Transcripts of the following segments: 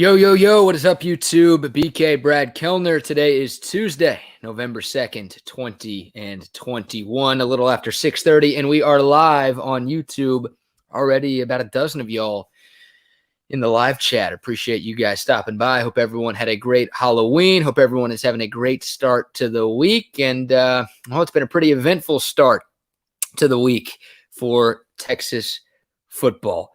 Yo, yo, yo, what is up, YouTube? BK Brad Kellner. Today is Tuesday, November 2nd, 2021, a little after 6:30, and we are live on YouTube. Already about a dozen of y'all in the live chat. Appreciate you guys stopping by. Hope everyone had a great Halloween. Hope everyone is having a great start to the week, and it's been a pretty eventful start to the week for Texas football.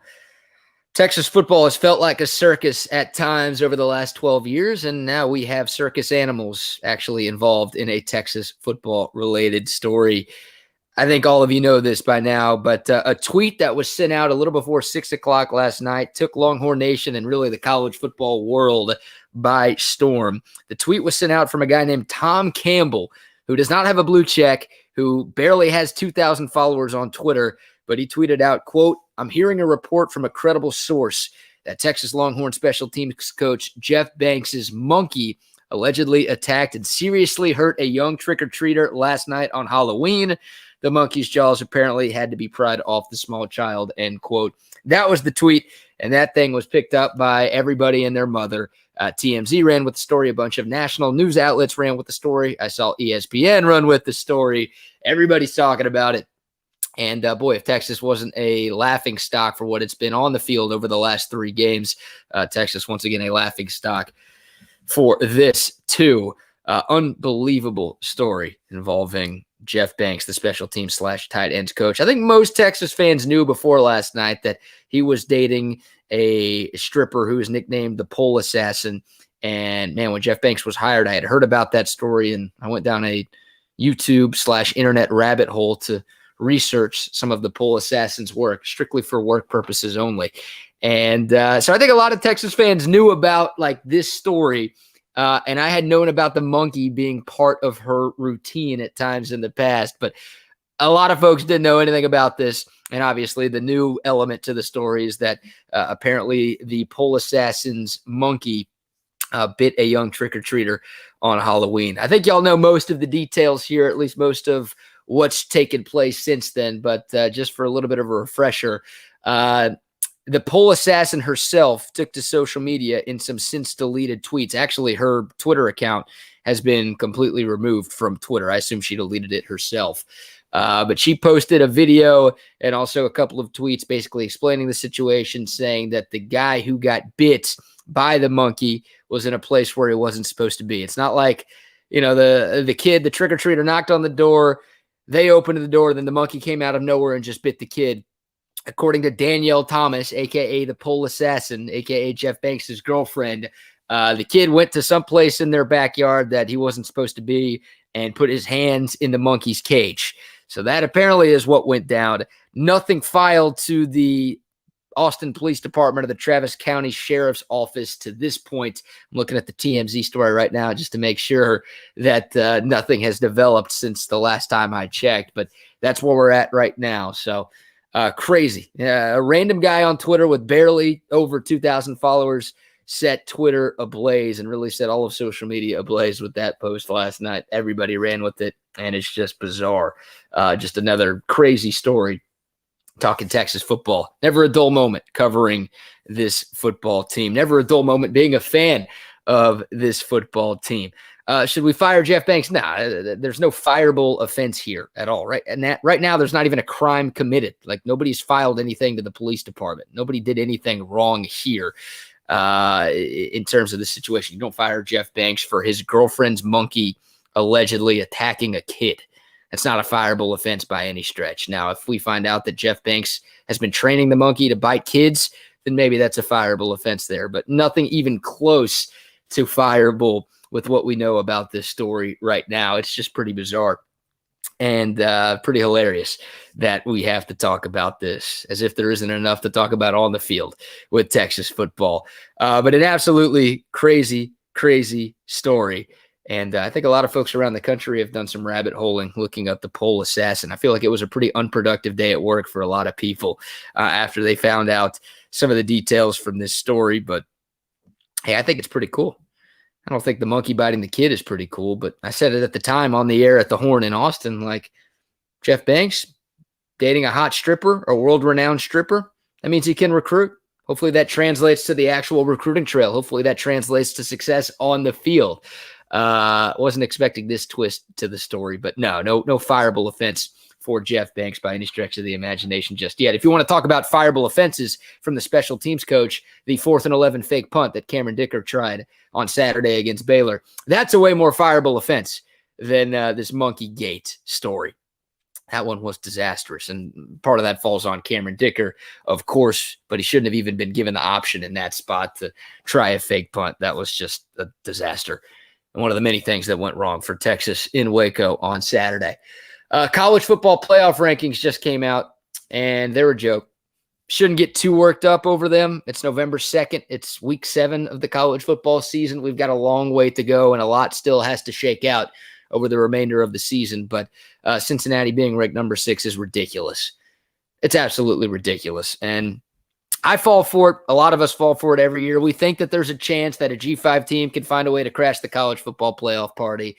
Texas football has felt like a circus at times over the last 12 years, and now we have circus animals actually involved in a Texas football-related story. I think all of you know this by now, but a tweet that was sent out a little before 6 o'clock last night took Longhorn Nation and really the college football world by storm. The tweet was sent out from a guy named Tom Campbell, who does not have a blue check, who barely has 2,000 followers on Twitter, but he tweeted out, quote, "I'm hearing a report from a credible source that Texas Longhorn special teams coach Jeff Banks' monkey allegedly attacked and seriously hurt a young trick-or-treater last night on Halloween. The monkey's jaws apparently had to be pried off the small child," end quote. That was the tweet, and that thing was picked up by everybody and their mother. TMZ ran with the story. A bunch of national news outlets ran with the story. I saw ESPN run with the story. Everybody's talking about it. And boy, if Texas wasn't a laughing stock for what it's been on the field over the last 3 games, Texas once again a laughing stock for this too. Unbelievable story involving Jeff Banks, the special team / tight ends coach. I think most Texas fans knew before last night that he was dating a stripper who was nicknamed the Pole Assassin. And man, when Jeff Banks was hired, I had heard about that story, and I went down a YouTube / internet rabbit hole to research some of the Pole Assassin's work, strictly for work purposes only. And so I think a lot of Texas fans knew about like this story. And I had known about the monkey being part of her routine at times in the past, but a lot of folks didn't know anything about this. And obviously the new element to the story is that apparently the Pole Assassin's monkey bit a young trick-or-treater on Halloween. I think y'all know most of the details here, at least most of what's taken place since then. But just for a little bit of a refresher, the Pole Assassin herself took to social media in some since deleted tweets. Actually, her Twitter account has been completely removed from Twitter. I assume she deleted it herself. But she posted a video and also a couple of tweets basically explaining the situation, saying that the guy who got bit by the monkey was in a place where he wasn't supposed to be. It's not like, you know, the kid, the trick-or-treater knocked on the door, they opened the door, then the monkey came out of nowhere and just bit the kid. According to Danielle Thomas, a.k.a. the Pole Assassin, a.k.a. Jeff Banks' girlfriend, the kid went to some place in their backyard that he wasn't supposed to be and put his hands in the monkey's cage. So that apparently is what went down. Nothing filed to the Austin Police Department or the Travis County Sheriff's Office to this point. I'm looking at the TMZ story right now just to make sure that nothing has developed since the last time I checked, but that's where we're at right now. So crazy. A random guy on Twitter with barely over 2,000 followers set Twitter ablaze and really set all of social media ablaze with that post last night. Everybody ran with it, and it's just bizarre. Just another crazy story. Talking Texas football. Never a dull moment covering this football team. Never a dull moment being a fan of this football team. Should we fire Jeff Banks? Nah, there's no fireable offense here at all, right? And that right now, there's not even a crime committed. Like nobody's filed anything to the police department. Nobody did anything wrong here in terms of the situation. You don't fire Jeff Banks for his girlfriend's monkey allegedly attacking a kid. It's not a fireable offense by any stretch. Now, if we find out that Jeff Banks has been training the monkey to bite kids, then maybe that's a fireable offense there. But nothing even close to fireable with what we know about this story right now. It's just pretty bizarre and pretty hilarious that we have to talk about this, as if there isn't enough to talk about on the field with Texas football. But an absolutely crazy, crazy story. And I think a lot of folks around the country have done some rabbit holing looking up the Pole Assassin. I feel like it was a pretty unproductive day at work for a lot of people after they found out some of the details from this story. But hey, I think it's pretty cool. I don't think the monkey biting the kid is pretty cool, but I said it at the time on the air at the Horn in Austin, like Jeff Banks dating a hot stripper, a world-renowned stripper. That means he can recruit. Hopefully that translates to the actual recruiting trail. Hopefully that translates to success on the field. Wasn't expecting this twist to the story, but no fireable offense for Jeff Banks by any stretch of the imagination just yet. If you want to talk about fireable offenses from the special teams coach, the 4th and 11 fake punt that Cameron Dicker tried on Saturday against Baylor, that's a way more fireable offense than this Monkey Gate story. That one was disastrous, and part of that falls on Cameron Dicker, of course, but he shouldn't have even been given the option in that spot to try a fake punt. That was just a disaster, and one of the many things that went wrong for Texas in Waco on Saturday. College football playoff rankings just came out, and they're a joke. Shouldn't get too worked up over them. It's November 2nd. It's week 7 of the college football season. We've got a long way to go, and a lot still has to shake out over the remainder of the season. But Cincinnati being ranked number 6 is ridiculous. It's absolutely ridiculous. And I fall for it. A lot of us fall for it every year. We think that there's a chance that a G5 team can find a way to crash the college football playoff party.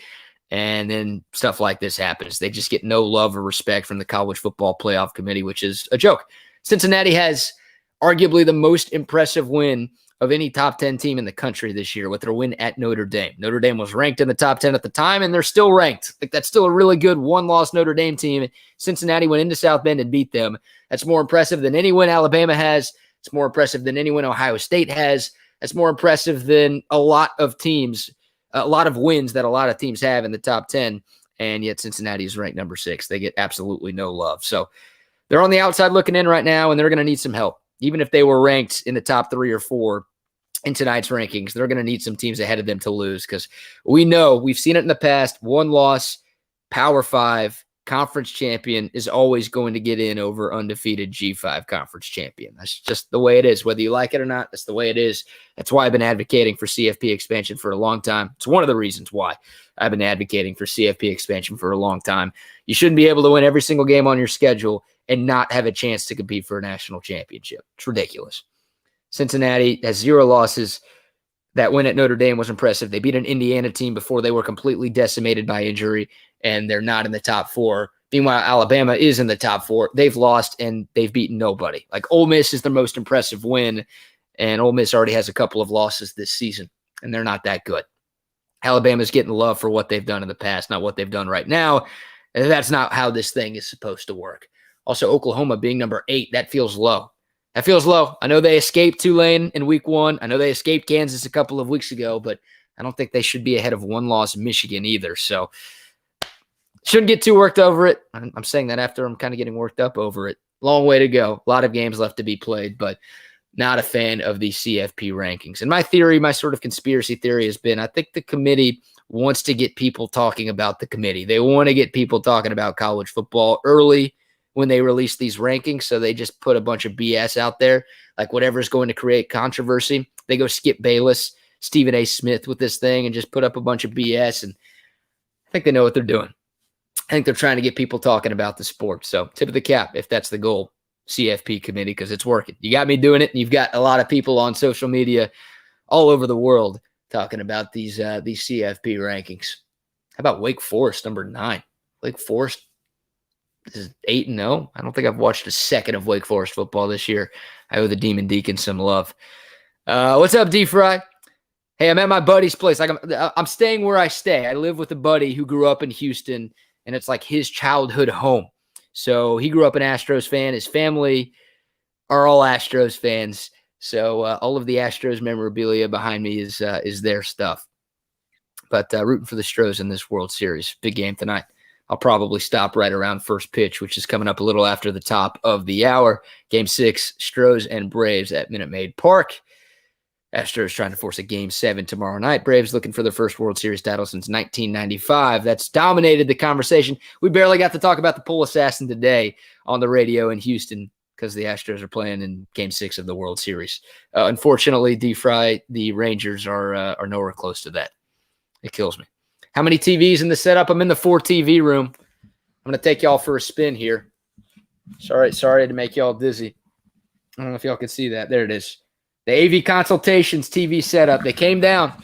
And then stuff like this happens. They just get no love or respect from the college football playoff committee, which is a joke. Cincinnati has arguably the most impressive win of any top 10 team in the country this year with their win at Notre Dame. Notre Dame was ranked in the top 10 at the time, and they're still ranked. Like, that's still a really good one-loss Notre Dame team. Cincinnati went into South Bend and beat them. That's more impressive than any win Alabama has. It's more impressive than any win Ohio State has. That's more impressive than a lot of teams, a lot of wins that a lot of teams have in the top 10, and yet Cincinnati is ranked number 6. They get absolutely no love. So they're on the outside looking in right now, and they're going to need some help. Even if they were ranked in the top 3 or 4 in tonight's rankings, they're going to need some teams ahead of them to lose, because we know, we've seen it in the past, one loss, Power 5, conference champion is always going to get in over undefeated G5 conference champion. That's just the way it is. Whether you like it or not, that's the way it is. That's why I've been advocating for CFP expansion for a long time. It's one of the reasons why I've been advocating for CFP expansion for a long time. You shouldn't be able to win every single game on your schedule and not have a chance to compete for a national championship. It's ridiculous. Cincinnati has 0 losses. That win at Notre Dame was impressive. They beat an Indiana team before they were completely decimated by injury, and they're not in the top 4. Meanwhile, Alabama is in the top 4. They've lost, and they've beaten nobody. Like, Ole Miss is the most impressive win, and Ole Miss already has a couple of losses this season, and they're not that good. Alabama's getting love for what they've done in the past, not what they've done right now. And that's not how this thing is supposed to work. Also, Oklahoma being number 8, that feels low. That feels low. I know they escaped Tulane in week 1. I know they escaped Kansas a couple of weeks ago, but I don't think they should be ahead of one-loss Michigan either. So shouldn't get too worked over it. I'm saying that after I'm kind of getting worked up over it. Long way to go. A lot of games left to be played, but not a fan of the CFP rankings. And my theory, my sort of conspiracy theory has been, I think the committee wants to get people talking about the committee. They want to get people talking about college football early when they release these rankings, so they just put a bunch of BS out there, like whatever's going to create controversy. They go Skip Bayless, Stephen A. Smith with this thing and just put up a bunch of BS, and I think they know what they're doing. I think they're trying to get people talking about the sport. So tip of the cap if that's the goal, CFP committee, because it's working. You got me doing it, and you've got a lot of people on social media all over the world talking about these CFP rankings. How about Wake Forest, number 9? Wake Forest is 8-0. I don't think I've watched a second of Wake Forest football this year. I owe the Demon Deacon some love. What's up, D-Fry? Hey, I'm at my buddy's place. Like I'm staying where I stay. I live with a buddy who grew up in Houston, and it's like his childhood home. So he grew up an Astros fan. His family are all Astros fans. So all of the Astros memorabilia behind me is their stuff. But rooting for the Stros in this World Series. Big game tonight. I'll probably stop right around first pitch, which is coming up a little after the top of the hour. Game 6, Stros and Braves at Minute Maid Park. Astros trying to force a Game 7 tomorrow night. Braves looking for their first World Series title since 1995. That's dominated the conversation. We barely got to talk about the pool assassin today on the radio in Houston because the Astros are playing in Game 6 of the World Series. Unfortunately, D-Fry, the Rangers are nowhere close to that. It kills me. How many TVs in the setup? I'm in the 4 TV room. I'm going to take y'all for a spin here. Sorry to make y'all dizzy. I don't know if y'all can see that. There it is. The AV Consultations TV setup. They came down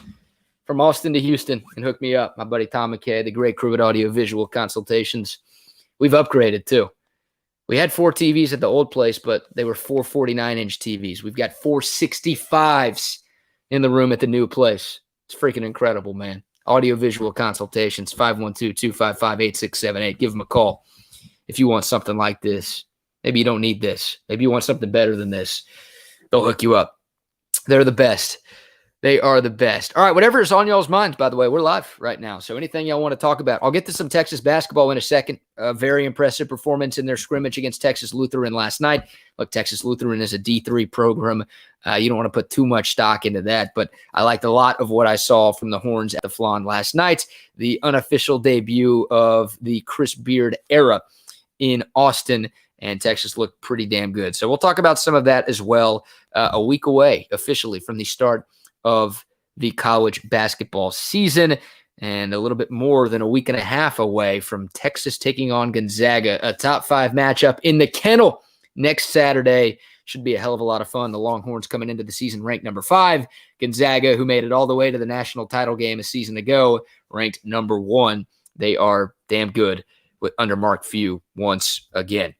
from Austin to Houston and hooked me up. My buddy Tom McKay, the great crew at Audio Visual Consultations. We've upgraded too. We had 4 TVs at the old place, but they were 4 49-inch TVs. We've got 4 65s in the room at the new place. It's freaking incredible, man. Audio-visual consultations, 512-255-8678. Give them a call if you want something like this. Maybe you don't need this. Maybe you want something better than this. They'll hook you up. They're the best. They are the best. All right, whatever is on y'all's minds, by the way, we're live right now. So anything y'all want to talk about, I'll get to some Texas basketball in a second. A very impressive performance in their scrimmage against Texas Lutheran last night. Look, Texas Lutheran is a D3 program. You don't want to put too much stock into that, but I liked a lot of what I saw from the Horns at the Flan last night. The unofficial debut of the Chris Beard era in Austin, and Texas looked pretty damn good. So we'll talk about some of that as well. A week away officially from the start of the college basketball season, and a little bit more than a week and a half away from Texas taking on Gonzaga, a top 5 matchup in the kennel next Saturday. Should be a hell of a lot of fun. The Longhorns coming into the season ranked number 5. Gonzaga, who made it all the way to the national title game a season ago, ranked number 1. They are damn good under Mark Few once again.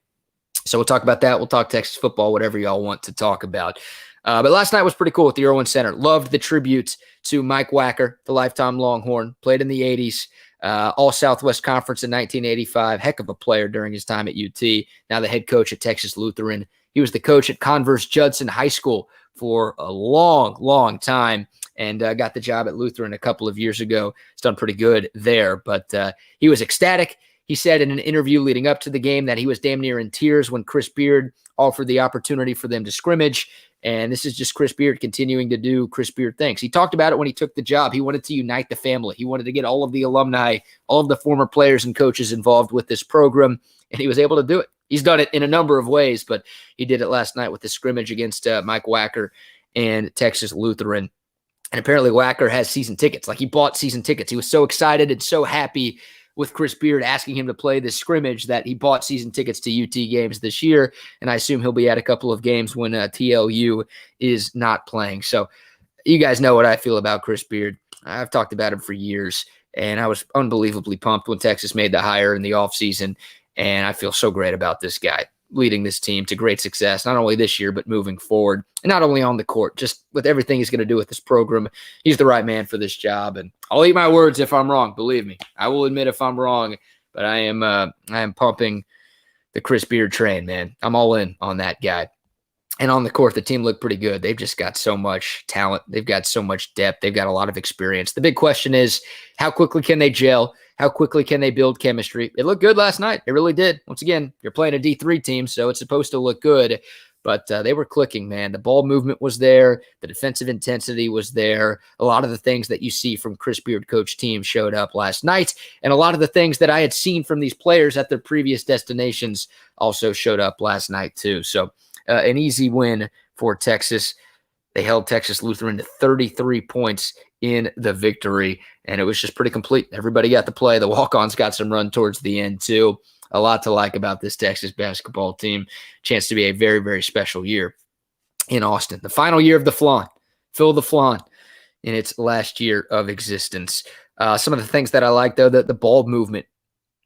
So we'll talk about that. We'll talk Texas football, whatever y'all want to talk about. But last night was pretty cool at the Irwin Center. Loved the tribute to Mike Wacker, the lifetime Longhorn. Played in the 80s, All-Southwest Conference in 1985. Heck of a player during his time at UT. Now the head coach at Texas Lutheran. He was the coach at Converse Judson High School for a long, long time, and got the job at Lutheran a couple of years ago. He's done pretty good there, but he was ecstatic. He said in an interview leading up to the game that he was damn near in tears when Chris Beard offered the opportunity for them to scrimmage. And this is just Chris Beard continuing to do Chris Beard things. He talked about it when he took the job. He wanted to unite the family. He wanted to get all of the alumni, all of the former players and coaches involved with this program, and he was able to do it. He's done it in a number of ways, but he did it last night with the scrimmage against Mike Wacker and Texas Lutheran. And apparently Wacker has season tickets. Like, he bought season tickets. He was so excited and so happy with Chris Beard asking him to play this scrimmage that he bought season tickets to UT games this year, and I assume he'll be at a couple of games when TLU is not playing. So you guys know what I feel about Chris Beard. I've talked about him for years, and I was unbelievably pumped when Texas made the hire in the offseason, and I feel so great about this guy leading this team to great success, not only this year, but moving forward, and not only on the court, just with everything he's going to do with this program. He's the right man for this job, and I'll eat my words if I'm wrong. Believe me, I will admit if I'm wrong, but I am pumping the Chris Beard train, man. I'm all in on that guy. And on the court, the team looked pretty good. They've just got so much talent. They've got so much depth. They've got a lot of experience. The big question is, how quickly can they gel? How quickly can they build chemistry? It looked good last night. It really did. Once again, you're playing a D3 team, so it's supposed to look good. But they were clicking, man. The ball movement was there. The defensive intensity was there. A lot of the things that you see from Chris Beard coach teams showed up last night. And a lot of the things that I had seen from these players at their previous destinations also showed up last night too. So an easy win for Texas. They held Texas Lutheran to 33 points in the victory, and it was just pretty complete. Everybody got to play. The walk-ons got some run towards the end too. A lot to like about this Texas basketball team. Chance to be a very, very special year in Austin. The final year of the Flan. Phil the Flan in its last year of existence. Some of the things that I like, though, the ball movement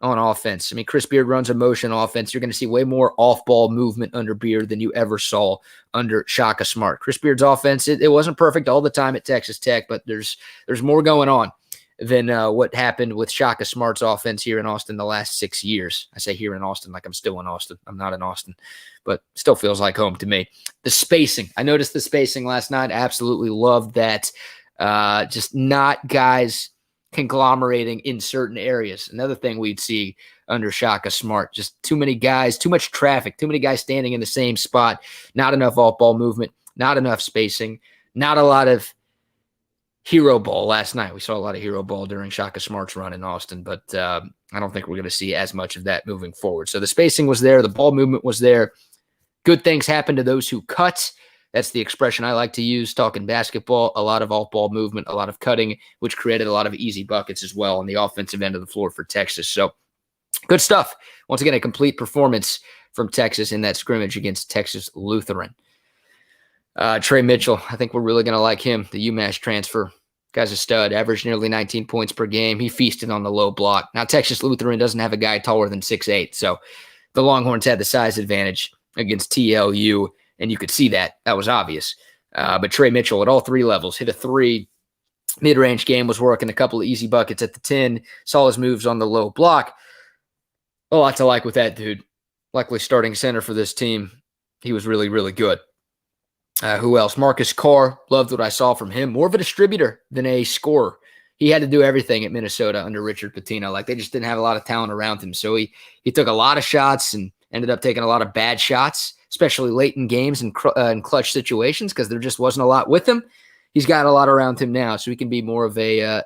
on offense. I mean, Chris Beard runs a motion offense. You're going to see way more off-ball movement under Beard than you ever saw under Shaka Smart. Chris Beard's offense, it wasn't perfect all the time at Texas Tech, but there's more going on than what happened with Shaka Smart's offense here in Austin the last 6 years. I say here in Austin like I'm still in Austin. I'm not in Austin, but still feels like home to me. The spacing. I noticed the spacing last night. Absolutely loved that. Just not guys conglomerating in certain areas. Another thing we'd see under Shaka Smart, just too many guys, too much traffic, too many guys standing in the same spot, not enough off-ball movement, not enough spacing, not a lot of hero ball last night. We saw a lot of hero ball during Shaka Smart's run in Austin, but I don't think we're going to see as much of that moving forward. So the spacing was there. The ball movement was there. Good things happen to those who cut. That's the expression I like to use talking basketball. A lot of off-ball movement, a lot of cutting, which created a lot of easy buckets as well on the offensive end of the floor for Texas. So good stuff. Once again, a complete performance from Texas in that scrimmage against Texas Lutheran. Trey Mitchell, I think we're really going to like him, the UMass transfer. Guy's a stud, averaged nearly 19 points per game. He feasted on the low block. Now, Texas Lutheran doesn't have a guy taller than 6'8", so the Longhorns had the size advantage against TLU, and you could see that. That was obvious. But Trey Mitchell at all three levels hit a three. Mid-range game was working, a couple of easy buckets at the 10. Saw his moves on the low block. A lot to like with that dude. Likely starting center for this team. He was really, really good. Who else? Marcus Carr. Loved what I saw from him. More of a distributor than a scorer. He had to do everything at Minnesota under Richard Pitino. Like, they just didn't have a lot of talent around him. So he took a lot of shots and ended up taking a lot of bad shots, especially late in games and clutch situations, because there just wasn't a lot with him. He's got a lot around him now, so he can be more of a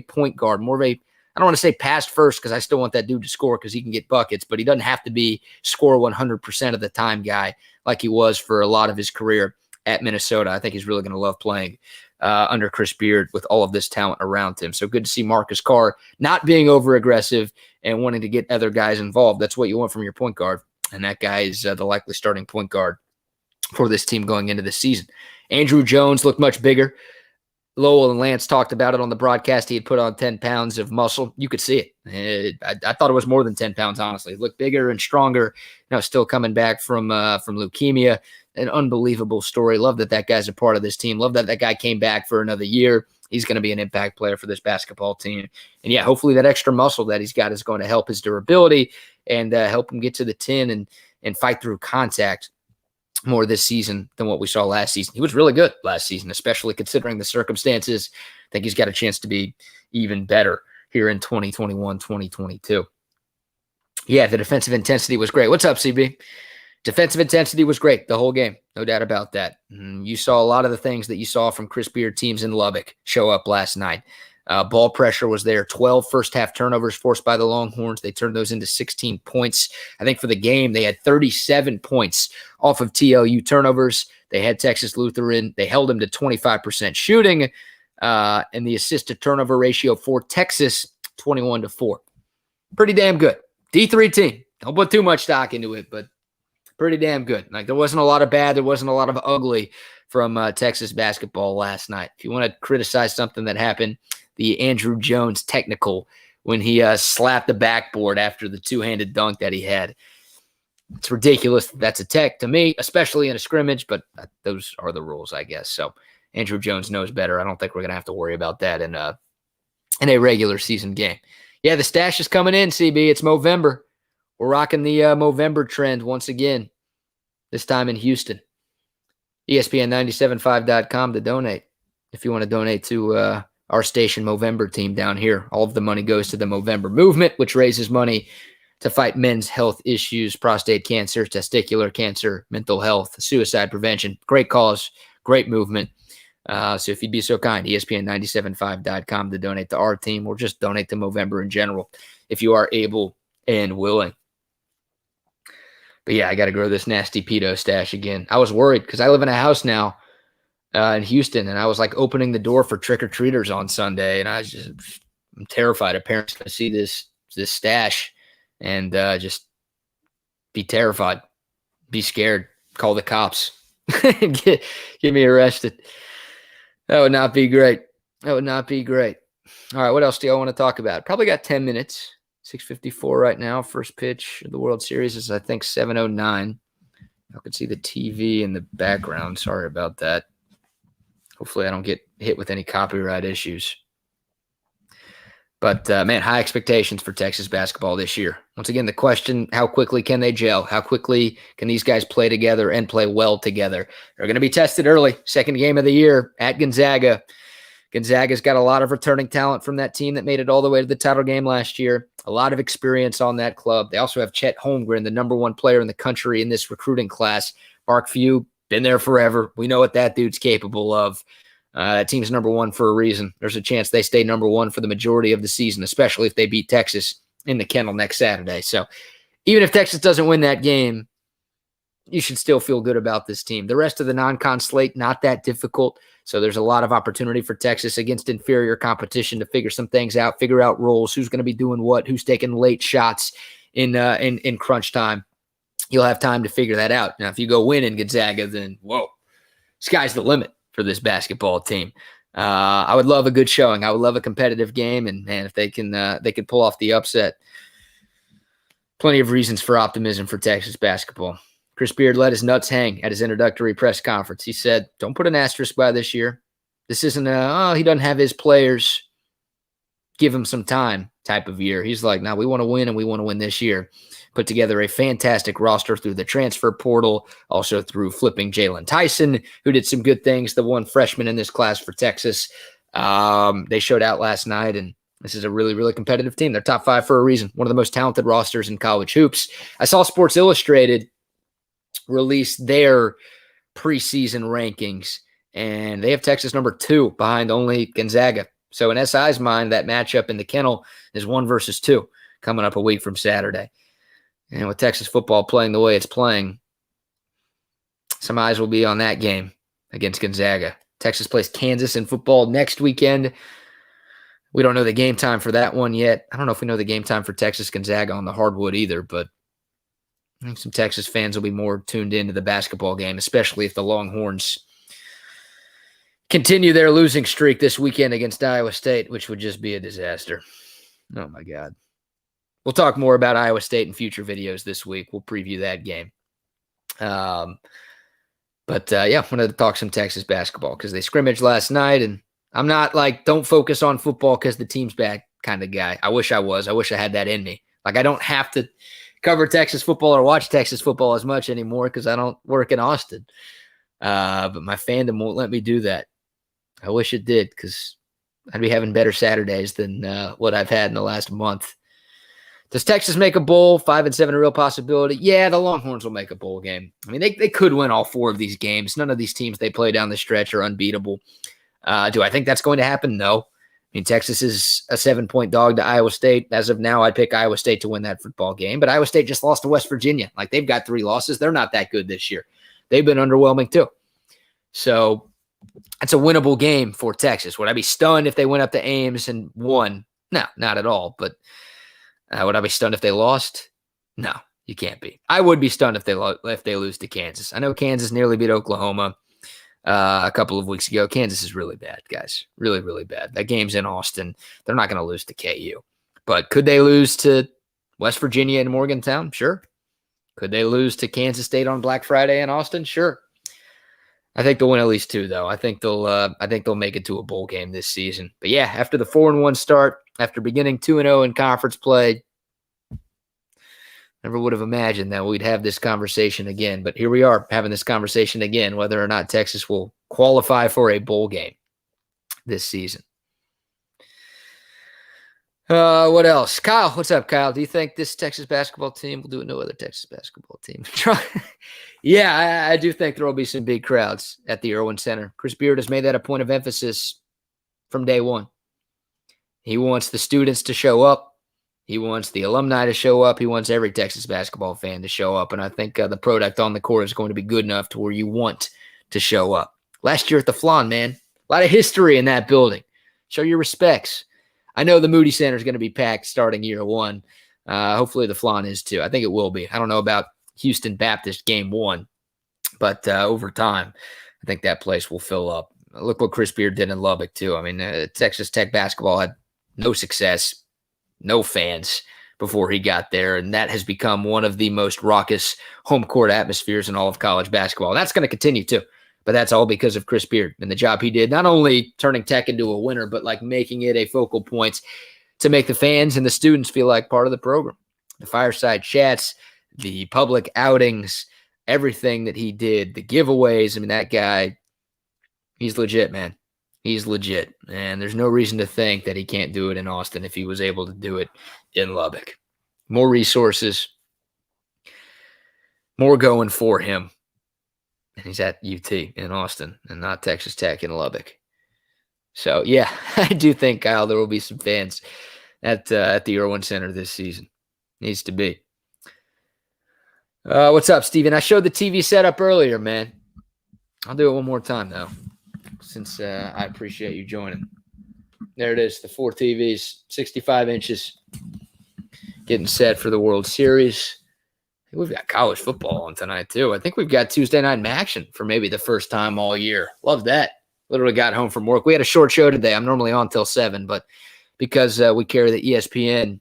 point guard, more of a, I don't want to say pass first, because I still want that dude to score because he can get buckets, but he doesn't have to be score 100% of the time guy like he was for a lot of his career at Minnesota. I think he's really going to love playing under Chris Beard with all of this talent around him. So good to see Marcus Carr not being over aggressive and wanting to get other guys involved. That's what you want from your point guard, and that guy is the likely starting point guard for this team going into the season. Andrew Jones looked much bigger. Lowell and Lance talked about it on the broadcast. He had put on 10 pounds of muscle. You could see it. I thought it was more than 10 pounds, honestly. He looked bigger and stronger. Still coming back from leukemia. An unbelievable story. Love that guy's a part of this team. Love that guy came back for another year. He's going to be an impact player for this basketball team. And yeah, hopefully that extra muscle that he's got is going to help his durability and help him get to the 10 and fight through contact more this season than what we saw last season. He was really good last season, especially considering the circumstances. I think he's got a chance to be even better here in 2021, 2022. Yeah, the defensive intensity was great. What's up, CB? Defensive intensity was great the whole game. No doubt about that. You saw a lot of the things that you saw from Chris Beard teams in Lubbock show up last night. Ball pressure was there. 12 first-half turnovers forced by the Longhorns. They turned those into 16 points. I think for the game, they had 37 points off of TLU turnovers. They had Texas Lutheran. They held them to 25% shooting. And the assist-to-turnover ratio for Texas, 21-4. Pretty damn good. D3 team. Don't put too much stock into it, but pretty damn good. Like, there wasn't a lot of bad. There wasn't a lot of ugly from Texas basketball last night. If you want to criticize something that happened, the Andrew Jones technical when he slapped the backboard after the two-handed dunk that he had. It's ridiculous. That's a tech to me, especially in a scrimmage, but those are the rules, I guess. So Andrew Jones knows better. I don't think we're going to have to worry about that in a regular season game. Yeah, the stash is coming in, CB. It's Movember. We're rocking the Movember trend once again, this time in Houston. ESPN975.com to donate if you want to donate to our station Movember team down here. All of the money goes to the Movember movement, which raises money to fight men's health issues, prostate cancer, testicular cancer, mental health, suicide prevention. Great cause, great movement. So if you'd be so kind, ESPN975.com to donate to our team, or just donate to Movember in general if you are able and willing. But yeah, I got to grow this nasty pedo stash again. I was worried because I live in a house now in Houston, and I was like opening the door for trick-or-treaters on Sunday, and I'm terrified of parents going to see this stash and just be terrified, be scared, call the cops, get me arrested. That would not be great. That would not be great. All right, what else do y'all want to talk about? Probably got 10 minutes. 6:54 right now. First pitch of the World Series is, I think, 7:09. You can see the TV in the background. Sorry about that. Hopefully I don't get hit with any copyright issues. But, man, high expectations for Texas basketball this year. Once again, the question, how quickly can they gel? How quickly can these guys play together and play well together? They're going to be tested early. Second game of the year at Gonzaga. Gonzaga's got a lot of returning talent from that team that made it all the way to the title game last year. A lot of experience on that club. They also have Chet Holmgren, the number one player in the country in this recruiting class. Mark Few, been there forever. We know what that dude's capable of. That team's number one for a reason. There's a chance they stay number one for the majority of the season, especially if they beat Texas in the kennel next Saturday. So even if Texas doesn't win that game, you should still feel good about this team. The rest of the non-con slate, not that difficult. So there's a lot of opportunity for Texas against inferior competition to figure some things out, figure out roles, who's going to be doing what, who's taking late shots in crunch time. You'll have time to figure that out. Now, if you go win in Gonzaga, then whoa, sky's the limit for this basketball team. I would love a good showing. I would love a competitive game, and man, if they can pull off the upset, Plenty of reasons for optimism for Texas basketball. Chris Beard let his nuts hang at his introductory press conference. He said, don't put an asterisk by this year. This isn't he doesn't have his players, give him some time type of year. He's like, no, we want to win, and we want to win this year. Put together a fantastic roster through the transfer portal, also through flipping Jalen Tyson, who did some good things, the one freshman in this class for Texas. They showed out last night, and this is a really, really competitive team. They're top 5 for a reason. One of the most talented rosters in college hoops. I saw Sports Illustrated release their preseason rankings, and they have Texas number 2 behind only Gonzaga. So in SI's mind, that matchup in the kennel is 1 versus 2 coming up a week from Saturday. And with Texas football playing the way it's playing, some eyes will be on that game against Gonzaga. Texas plays Kansas in football next weekend. We don't know the game time for that one yet. I don't know if we know the game time for Texas Gonzaga on the hardwood either, but I think some Texas fans will be more tuned into the basketball game, especially if the Longhorns continue their losing streak this weekend against Iowa State, which would just be a disaster. Oh, my God. We'll talk more about Iowa State in future videos this week. We'll preview that game. Yeah, wanted to talk some Texas basketball because they scrimmaged last night, and I'm not like, don't focus on football because the team's bad kind of guy. I wish I was. I wish I had that in me. Like, I don't have to cover Texas football or watch Texas football as much anymore because I don't work in Austin. But my fandom won't let me do that. I wish it did because I'd be having better Saturdays than what I've had in the last month. Does Texas make a bowl? 5-7 a real possibility? Yeah, the Longhorns will make a bowl game. I mean, they could win all 4 of these games. None of these teams they play down the stretch are unbeatable. Do I think that's going to happen? No. I mean, Texas is a 7-point dog to Iowa State. As of now, I'd pick Iowa State to win that football game. But Iowa State just lost to West Virginia. Like, they've got 3 losses. They're not that good this year. They've been underwhelming too. So it's a winnable game for Texas. Would I be stunned if they went up to Ames and won? No, not at all. But would I be stunned if they lost? No, you can't be. I would be stunned if they lose to Kansas. I know Kansas nearly beat Oklahoma a couple of weeks ago. Kansas is really bad, guys. Really, really bad. That game's in Austin. They're not going to lose to KU. But could they lose to West Virginia and Morgantown? Sure. Could they lose to Kansas State on Black Friday in Austin? Sure. I think they'll win at least 2, though. I think they'll make it to a bowl game this season. But yeah, after the 4-1 start, after beginning 2-0 in conference play, never would have imagined that we'd have this conversation again. But here we are having this conversation again, whether or not Texas will qualify for a bowl game this season. What else? Kyle, what's up, Kyle? Do you think this Texas basketball team will do it? No other Texas basketball team. Yeah, I do think there will be some big crowds at the Irwin Center. Chris Beard has made that a point of emphasis from day one. He wants the students to show up. He wants the alumni to show up. He wants every Texas basketball fan to show up. And I think the product on the court is going to be good enough to where you want to show up. Last year at the Flan, man, a lot of history in that building. Show your respects. I know the Moody Center is going to be packed starting year 1. Hopefully the Flan is too. I think it will be. I don't know about Houston Baptist game 1, but over time, I think that place will fill up. Look what Chris Beard did in Lubbock too. I mean, Texas Tech basketball had no success, no fans before he got there, and that has become one of the most raucous home court atmospheres in all of college basketball. And that's going to continue too. But that's all because of Chris Beard and the job he did, not only turning Tech into a winner, but like making it a focal point to make the fans and the students feel like part of the program. The fireside chats, the public outings, everything that he did, the giveaways. I mean, that guy, he's legit, man. He's legit. And there's no reason to think that he can't do it in Austin if he was able to do it in Lubbock. More resources, more going for him. And he's at UT in Austin and not Texas Tech in Lubbock. So, yeah, I do think, Kyle, there will be some fans at the Irwin Center this season. Needs to be. What's up, Steven? I showed the TV setup earlier, man. I'll do it one more time, though, since I appreciate you joining. There it is, the 4 TVs, 65 inches, getting set for the World Series. We've got college football on tonight, too. I think we've got Tuesday night action for maybe the first time all year. Love that. Literally got home from work. We had a short show today. I'm normally on till 7, but because we carry the ESPN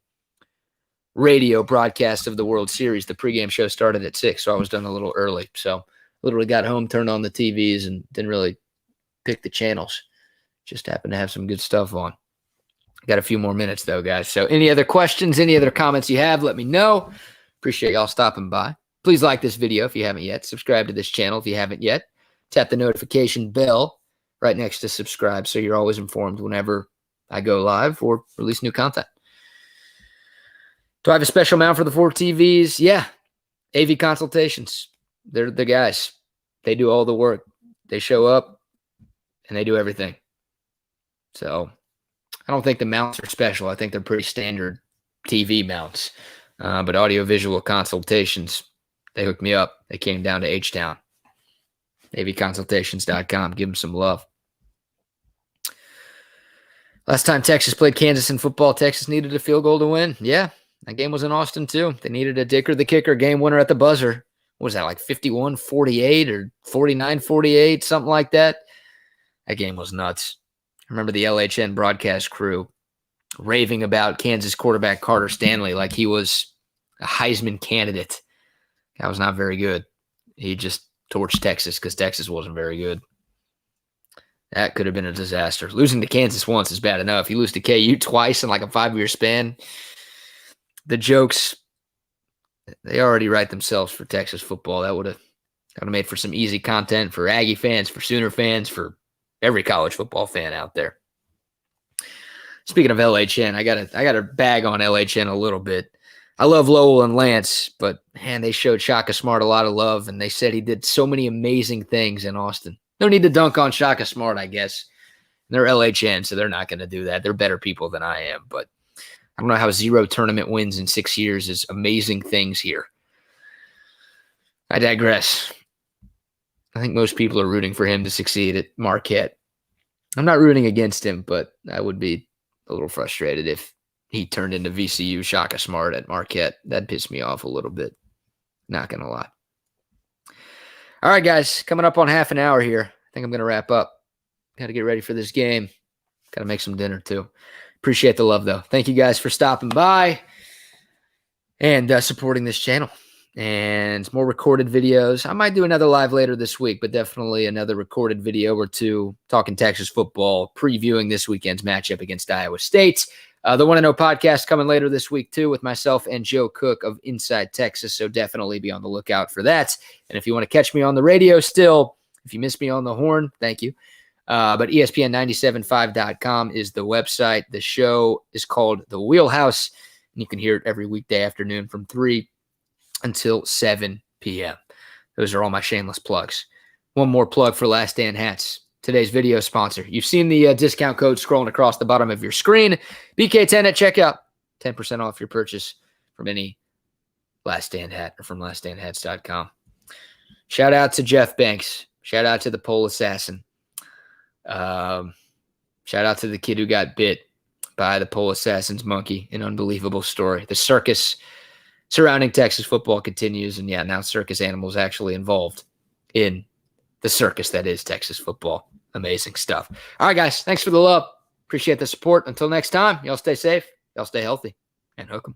radio broadcast of the World Series. The pregame show started at 6, so I was done a little early. So literally got home, turned on the TVs, and didn't really pick the channels. Just happened to have some good stuff on. Got a few more minutes, though, guys. So any other questions, any other comments you have, let me know. Appreciate y'all stopping by. Please like this video if you haven't yet. Subscribe to this channel if you haven't yet. Tap the notification bell right next to subscribe so you're always informed whenever I go live or release new content. Do I have a special amount for the 4 TVs? Yeah. AV Consultations. They're the guys. They do all the work. They show up and they do everything. So I don't think the mounts are special. I think they're pretty standard TV mounts. But Audiovisual Consultations, they hooked me up. They came down to H-Town. avconsultations.com. Give them some love. Last time Texas played Kansas in football, Texas needed a field goal to win. Yeah, that game was in Austin too. They needed a Dicker the kicker game winner at the buzzer. What was that, like 51-48 or 49-48, something like that? That game was nuts. I remember the LHN broadcast crew raving about Kansas quarterback Carter Stanley like he was a Heisman candidate. That was not very good. He just torched Texas because Texas wasn't very good. That could have been a disaster. Losing to Kansas once is bad enough. You lose to KU twice in like a 5-year span. The jokes, they already write themselves for Texas football. That would have made for some easy content for Aggie fans, for Sooner fans, for every college football fan out there. Speaking of LHN, I got to bag on LHN a little bit. I love Lowell and Lance, but man, they showed Shaka Smart a lot of love, and they said he did so many amazing things in Austin. No need to dunk on Shaka Smart, I guess. They're LHN, so they're not going to do that. They're better people than I am, but I don't know how 0 tournament wins in 6 years is amazing things here. I digress. I think most people are rooting for him to succeed at Marquette. I'm not rooting against him, but I would be a little frustrated if he turned into VCU Shaka Smart at Marquette. That'd piss me off a little bit. Not going to lie. All right, guys, coming up on half an hour here. I think I'm going to wrap up. Got to get ready for this game. Got to make some dinner, too. Appreciate the love, though. Thank you guys for stopping by and supporting this channel. And more recorded videos. I might do another live later this week, but definitely another recorded video or two talking Texas football, previewing this weekend's matchup against Iowa State. The Want to Know podcast coming later this week, too, with myself and Joe Cook of Inside Texas, so definitely be on the lookout for that. And if you want to catch me on the radio still, if you miss me on the horn, thank you. But ESPN975.com is the website. The show is called The Wheelhouse, and you can hear it every weekday afternoon from 3 until 7 p.m. Those are all my shameless plugs. One more plug for Last Stand hats. Today's video sponsor. You've seen the discount code scrolling across the bottom of your screen. BK10 at checkout. 10% off your purchase from any Last Stand hat or from laststandhats.com. Shout out to Jeff Banks. Shout out to the Pole Assassin. Shout out to the kid who got bit by the Pole Assassin's monkey. An unbelievable story. The circus surrounding Texas football continues. And yeah, now circus animals actually involved in the circus that is Texas football. Amazing stuff. All right, guys. Thanks for the love. Appreciate the support. Until next time, y'all stay safe. Y'all stay healthy. And hook 'em.